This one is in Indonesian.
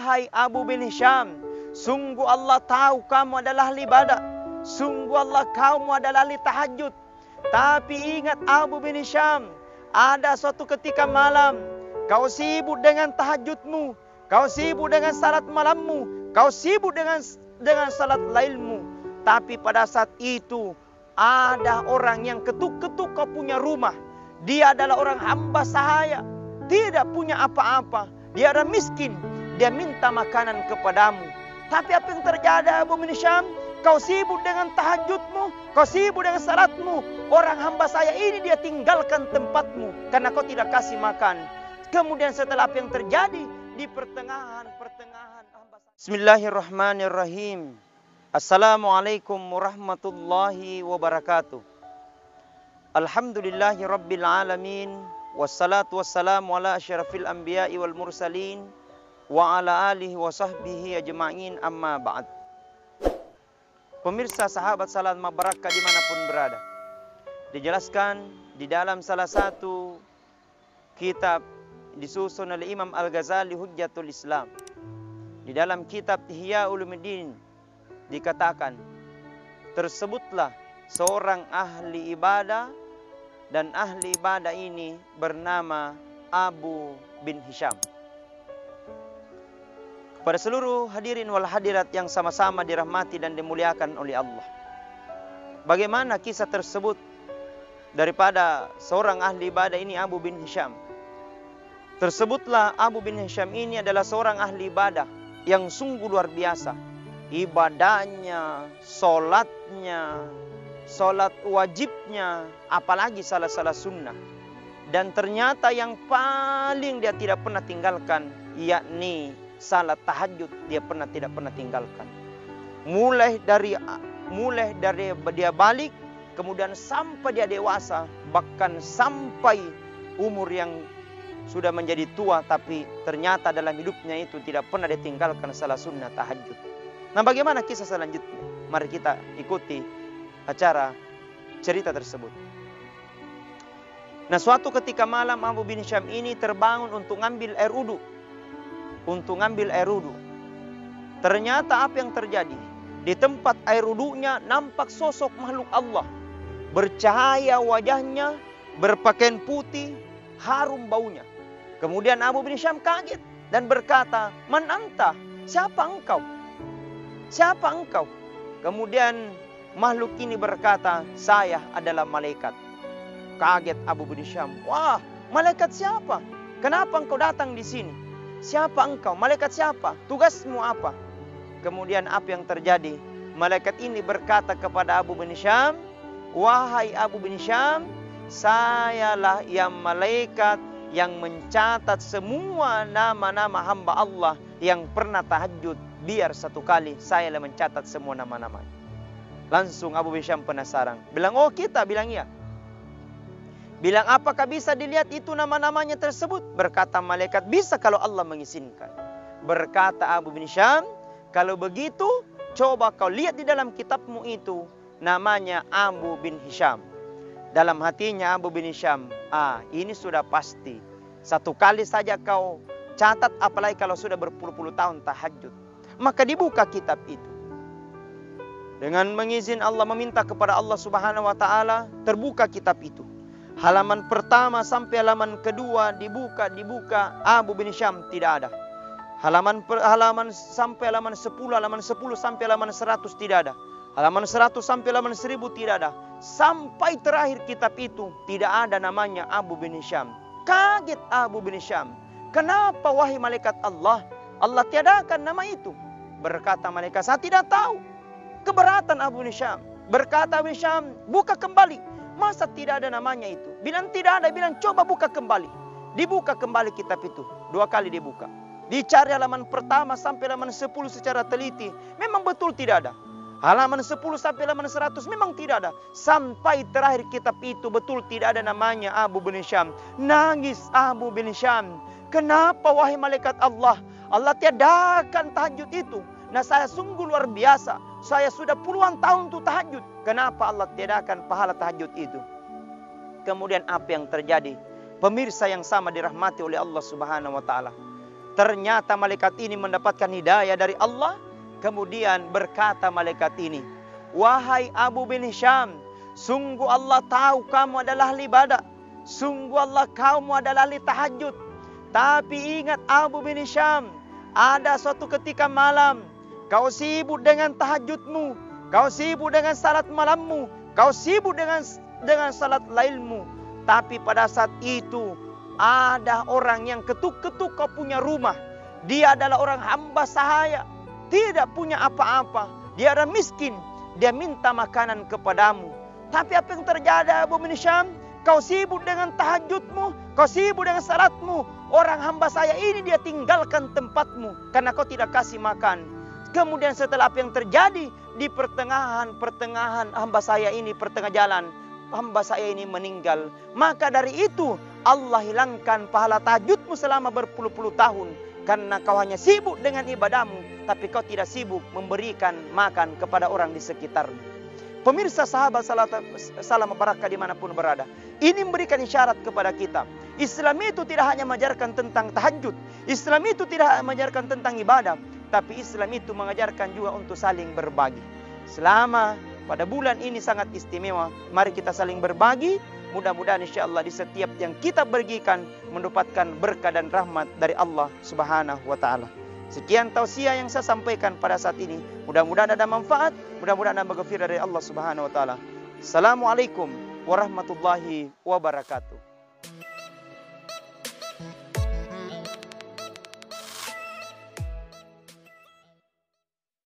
wahai Abu bin Hisham, sungguh Allah tahu kamu adalah ahli ibadah. Sungguh Allah kamu adalah ahli tahajud. Tapi ingat Abu bin Hisham, ada suatu ketika malam, kau sibuk dengan tahajudmu, kau sibuk dengan salat malammu, kau sibuk dengan salat lailmu. Tapi pada saat itu, ada orang yang ketuk-ketuk kau punya rumah. Dia adalah orang hamba sahaya, tidak punya apa-apa. Dia ada miskin, dia minta makanan kepadamu. Tapi apa yang terjadi Abu bin Hisham? Kau sibuk dengan tahajudmu, kau sibuk dengan salatmu. Orang hamba saya ini dia tinggalkan tempatmu karena kau tidak kasih makan. Kemudian setelah apa yang terjadi di pertengahan hamba saya. Bismillahirrahmanirrahim. Assalamualaikum warahmatullahi wabarakatuh. Alhamdulillahi rabbil alamin. Wassalatu wassalamu ala asyrafil anbiya'i wal mursalin wa ala alihi wa sahbihi ajma'in, amma ba'd. Pemirsa sahabat salam barakah dimanapun berada, dijelaskan di dalam salah satu kitab disusun oleh Imam Al-Ghazali Hujjatul Islam. Di dalam kitab Ihya Ulumuddin dikatakan, tersebutlah seorang ahli ibadah, dan ahli ibadah ini bernama Abu bin Hisham. Kepada seluruh hadirin wal hadirat yang sama-sama dirahmati dan dimuliakan oleh Allah, bagaimana kisah tersebut daripada seorang ahli ibadah ini, Abu bin Hisham? Tersebutlah Abu bin Hisham ini adalah seorang ahli ibadah yang sungguh luar biasa. Ibadahnya, solatnya, solat wajibnya, apalagi salah-salah sunnah. Dan ternyata yang paling dia tidak pernah tinggalkan, yakni salat tahajud, tidak pernah tinggalkan. Mulai dari dia balik, kemudian sampai dia dewasa, bahkan sampai umur yang sudah menjadi tua, tapi ternyata dalam hidupnya itu tidak pernah ditinggalkan salat sunnah tahajud. Nah, bagaimana kisah selanjutnya? Mari kita ikuti acara cerita tersebut. Nah, suatu ketika malam Abu bin Hisham ini terbangun untuk ngambil air wudu. Ternyata apa yang terjadi? Di tempat air wudunya nampak sosok makhluk Allah. Bercahaya wajahnya, berpakaian putih, harum baunya. Kemudian Abu bin Hisham kaget dan berkata, "Man anta? Siapa engkau? Siapa engkau?" Kemudian makhluk ini berkata, "Saya adalah malaikat." Kaget Abu bin Hisham. "Wah, malaikat siapa? Kenapa engkau datang di sini? Siapa engkau? Malaikat siapa? Tugasmu apa?" Kemudian apa yang terjadi? Malaikat ini berkata kepada Abu bin Hisham, "Wahai Abu bin Hisham, sayalah yang malaikat yang mencatat semua nama-nama hamba Allah yang pernah tahajud. Biar satu kali saya mencatat semua nama-nama." Langsung Abu bin Hisham penasaran. Bilang, "Oh kita," bilang iya. Bilang, "Apakah bisa dilihat itu nama-namanya tersebut?" Berkata malaikat, "Bisa kalau Allah mengizinkan." Berkata Abu bin Hisham, "Kalau begitu, coba kau lihat di dalam kitabmu itu, namanya Abu bin Hisham." Dalam hatinya Abu bin Hisham, ini sudah pasti. Satu kali saja kau catat, apalagi kalau sudah berpuluh-puluh tahun tahajud. Maka dibuka kitab itu. Dengan mengizin Allah, meminta kepada Allah Subhanahu wa taala, terbuka kitab itu. Halaman pertama sampai halaman kedua dibuka, Abu bin Hisham tidak ada. Halaman sampai halaman 10, halaman 10 sampai halaman 100 tidak ada. Halaman 100 sampai halaman 1000 tidak ada. Sampai terakhir kitab itu tidak ada namanya Abu bin Hisham. Kaget Abu bin Hisham. "Kenapa wahai malaikat Allah? Allah tiadakan nama itu." Berkata malaikat, "Saya tidak tahu." Keberatan Abu bin Hisham. Berkata Abu bin Hisham, "Buka kembali. Masa tidak ada namanya itu?" Bilang tidak ada. Bilang, "Coba buka kembali." Dibuka kembali kitab itu. 2 kali dibuka. Dicari halaman pertama sampai halaman 10 secara teliti. Memang betul tidak ada. Halaman 10 sampai halaman 100 memang tidak ada. Sampai terakhir kitab itu betul tidak ada namanya Abu bin Hisham. Nangis Abu bin Hisham. "Kenapa wahai malaikat Allah? Allah tiadakan tahajud itu. Nah, saya sungguh luar biasa. Saya sudah puluhan tahun untuk tahajud. Kenapa Allah tiadakan pahala tahajud itu?" Kemudian apa yang terjadi? Pemirsa yang sama dirahmati oleh Allah Subhanahu wa taala. Ternyata malaikat ini mendapatkan hidayah dari Allah. Kemudian berkata malaikat ini, wahai Abu bin Hisham, sungguh Allah tahu kamu adalah ahli ibadah. Sungguh Allah kamu adalah ahli tahajud. Tapi ingat Abu bin Hisham, ada suatu ketika malam, kau sibuk dengan tahajudmu, kau sibuk dengan salat malammu, kau sibuk dengan salat lailmu. Tapi pada saat itu, ada orang yang ketuk-ketuk kau punya rumah. Dia adalah orang hamba sahaya, tidak punya apa-apa. Dia adalah miskin, dia minta makanan kepadamu. Tapi apa yang terjadi Abu bin Hisham? Kau sibuk dengan tahajudmu, kau sibuk dengan salatmu. Orang hamba saya ini dia tinggalkan tempatmu karena kau tidak kasih makan. Kemudian setelah apa yang terjadi di pertengahan hamba saya ini, pertengah jalan, hamba saya ini meninggal. Maka dari itu Allah hilangkan pahala tahajudmu selama berpuluh-puluh tahun. Karena kau hanya sibuk dengan ibadahmu, tapi kau tidak sibuk memberikan makan kepada orang di sekitarmu. Pemirsa sahabat salam barakah dimanapun berada. Ini memberikan isyarat kepada kita. Islam itu tidak hanya mengajarkan tentang tahajud. Islam itu tidak hanya mengajarkan tentang ibadah. Tapi Islam itu mengajarkan juga untuk saling berbagi. Selama pada bulan ini sangat istimewa, mari kita saling berbagi. Mudah-mudahan insya Allah di setiap yang kita bagikan mendapatkan berkah dan rahmat dari Allah Subhanahu wa Ta'ala. Sekian tausiah yang saya sampaikan pada saat ini. Mudah-mudahan ada manfaat, mudah-mudahan ada maghfirah dari Allah Subhanahu wa Ta'ala. Assalamualaikum warahmatullahi wabarakatuh.